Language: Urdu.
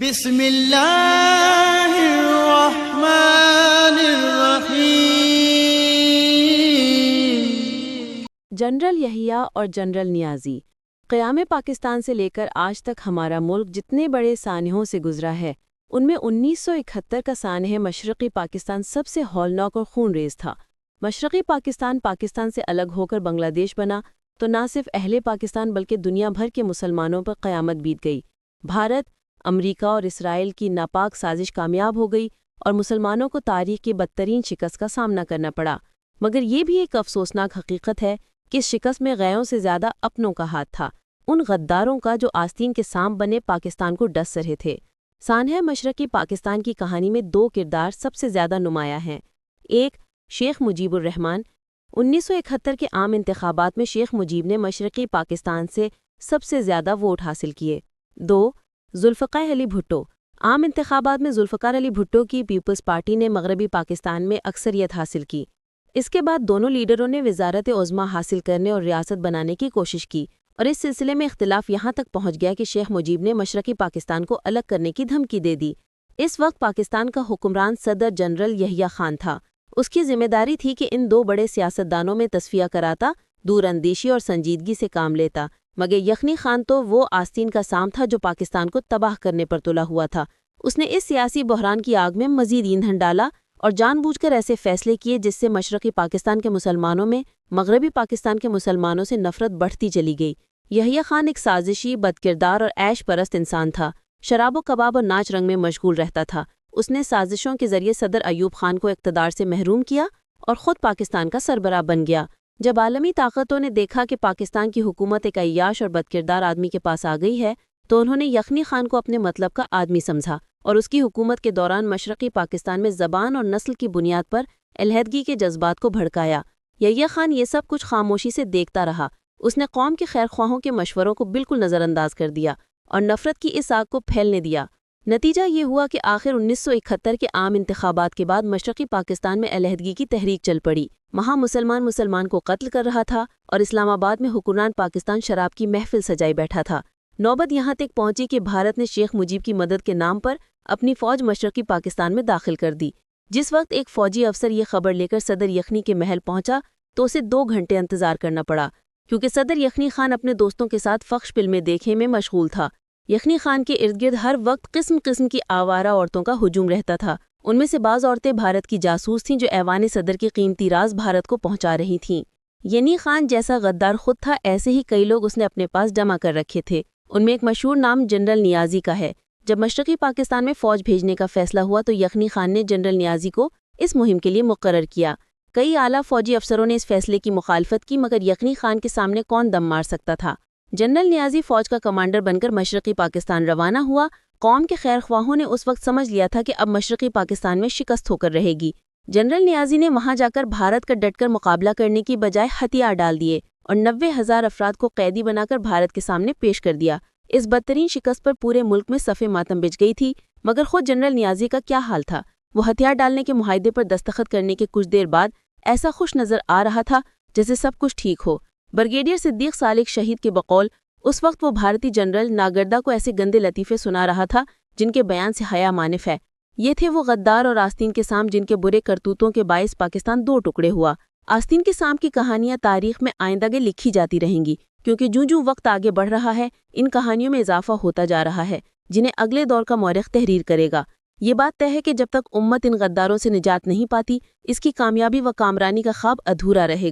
بسم اللہ الرحمن الرحیم۔ جنرل یحییٰ اور جنرل نیازی۔ قیام پاکستان سے لے کر آج تک ہمارا ملک جتنے بڑے سانحوں سے گزرا ہے، ان میں 1971 کا سانحہ مشرقی پاکستان سب سے ہولناک اور خون ریز تھا۔ مشرقی پاکستان سے الگ ہو کر بنگلہ دیش بنا تو نہ صرف اہل پاکستان بلکہ دنیا بھر کے مسلمانوں پر قیامت بیت گئی۔ بھارت، امریکہ اور اسرائیل کی ناپاک سازش کامیاب ہو گئی اور مسلمانوں کو تاریخ کی بدترین شکست کا سامنا کرنا پڑا۔ مگر یہ بھی ایک افسوسناک حقیقت ہے کہ اس شکست میں غیروں سے زیادہ اپنوں کا ہاتھ تھا، ان غداروں کا جو آستین کے سانپ بنے پاکستان کو ڈس رہے تھے۔ سانحہ مشرقی پاکستان کی کہانی میں دو کردار سب سے زیادہ نمایاں ہیں۔ ایک، شیخ مجیب الرحمان۔ 1971 کے عام انتخابات میں شیخ مجیب نے مشرقی پاکستان سے سب سے زیادہ ووٹ حاصل کیے۔ دو، ذوالفقار علی بھٹو۔ عام انتخابات میں ذوالفقار علی بھٹو کی پیپلز پارٹی نے مغربی پاکستان میں اکثریت حاصل کی۔ اس کے بعد دونوں لیڈروں نے وزارت عظمیٰ حاصل کرنے اور ریاست بنانے کی کوشش کی، اور اس سلسلے میں اختلاف یہاں تک پہنچ گیا کہ شیخ مجیب نے مشرقی پاکستان کو الگ کرنے کی دھمکی دے دی۔ اس وقت پاکستان کا حکمران صدر جنرل یحییٰ خان تھا۔ اس کی ذمہ داری تھی کہ ان دو بڑے سیاستدانوں میں تصفیہ کراتا، دور اندیشی اور سنجیدگی سے کام لیتا، مگر یخنی خان تو وہ آستین کا سانپ تھا جو پاکستان کو تباہ کرنے پر تلا ہوا تھا۔ اس نے اس سیاسی بحران کی آگ میں مزید ایندھن ڈالا اور جان بوجھ کر ایسے فیصلے کیے جس سے مشرقی پاکستان کے مسلمانوں میں مغربی پاکستان کے مسلمانوں سے نفرت بڑھتی چلی گئی۔ یحییٰ خان ایک سازشی، بدکردار اور عیش پرست انسان تھا۔ شراب و کباب اور ناچ رنگ میں مشغول رہتا تھا۔ اس نے سازشوں کے ذریعے صدر ایوب خان کو اقتدار سے محروم کیا اور خود پاکستان کا سربراہ بن گیا۔ جب عالمی طاقتوں نے دیکھا کہ پاکستان کی حکومت ایک عیاش اور بدکردار آدمی کے پاس آ گئی ہے، تو انہوں نے یخنی خان کو اپنے مطلب کا آدمی سمجھا اور اس کی حکومت کے دوران مشرقی پاکستان میں زبان اور نسل کی بنیاد پر علیحدگی کے جذبات کو بھڑکایا۔ یحییٰ خان یہ سب کچھ خاموشی سے دیکھتا رہا۔ اس نے قوم کے خیر خواہوں کے مشوروں کو بالکل نظر انداز کر دیا اور نفرت کی اس آگ کو پھیلنے دیا۔ نتیجہ یہ ہوا کہ آخر 1971 کے عام انتخابات کے بعد مشرقی پاکستان میں علیحدگی کی تحریک چل پڑی۔ وہاں مسلمان کو قتل کر رہا تھا اور اسلام آباد میں حکمران پاکستان شراب کی محفل سجائے بیٹھا تھا۔ نوبت یہاں تک پہنچی کہ بھارت نے شیخ مجیب کی مدد کے نام پر اپنی فوج مشرقی پاکستان میں داخل کر دی۔ جس وقت ایک فوجی افسر یہ خبر لے کر صدر یخنی کے محل پہنچا تو اسے 2 گھنٹے انتظار کرنا پڑا، کیونکہ صدر یخنی خان اپنے دوستوں کے ساتھ فحش فلمیں دیکھنے میں مشغول تھا۔ یخنی خان کے ارد گرد ہر وقت قسم قسم کی آوارہ عورتوں کا ہجوم رہتا تھا۔ ان میں سے بعض عورتیں بھارت کی جاسوس تھیں جو ایوان صدر کی قیمتی راز بھارت کو پہنچا رہی تھیں۔ یخنی خان جیسا غدار خود تھا، ایسے ہی کئی لوگ اس نے اپنے پاس جمع کر رکھے تھے۔ ان میں ایک مشہور نام جنرل نیازی کا ہے۔ جب مشرقی پاکستان میں فوج بھیجنے کا فیصلہ ہوا تو یخنی خان نے جنرل نیازی کو اس مہم کے لیے مقرر کیا۔ کئی اعلیٰ فوجی افسروں نے اس فیصلے کی مخالفت کی، مگر یخنی خان کے سامنے کون دم مار سکتا تھا۔ جنرل نیازی فوج کا کمانڈر بن کر مشرقی پاکستان روانہ ہوا۔ قوم کے خیر خواہوں نے اس وقت سمجھ لیا تھا کہ اب مشرقی پاکستان میں شکست ہو کر رہے گی۔ جنرل نیازی نے وہاں جا کر بھارت کا ڈٹ کر مقابلہ کرنے کی بجائے ہتھیار ڈال دیے اور 90,000 افراد کو قیدی بنا کر بھارت کے سامنے پیش کر دیا۔ اس بدترین شکست پر پورے ملک میں صف ماتم بچ گئی تھی، مگر خود جنرل نیازی کا کیا حال تھا؟ وہ ہتھیار ڈالنے کے معاہدے پر دستخط کرنے کے کچھ دیر بعد ایسا خوش نظر آ رہا تھا جیسے سب کچھ ٹھیک ہو۔ بریگیڈیئر صدیق سالک شہید کے بقول اس وقت وہ بھارتی جنرل ناگردہ کو ایسے گندے لطیفے سنا رہا تھا جن کے بیان سے حیا مانف ہے۔ یہ تھے وہ غدار اور آستین کے سانپ جن کے برے کرتوتوں کے باعث پاکستان 2 ٹکڑے ہوا۔ آستین کے سانپ کی کہانیاں تاریخ میں آئندہ کے لکھی جاتی رہیں گی، کیونکہ جوں وقت آگے بڑھ رہا ہے ان کہانیوں میں اضافہ ہوتا جا رہا ہے جنہیں اگلے دور کا مورخ تحریر کرے گا۔ یہ بات طے ہے کہ جب تک امت ان غداروں سے نجات نہیں پاتی، اس کی کامیابی و کامرانی کا خواب ادھورا رہے گا۔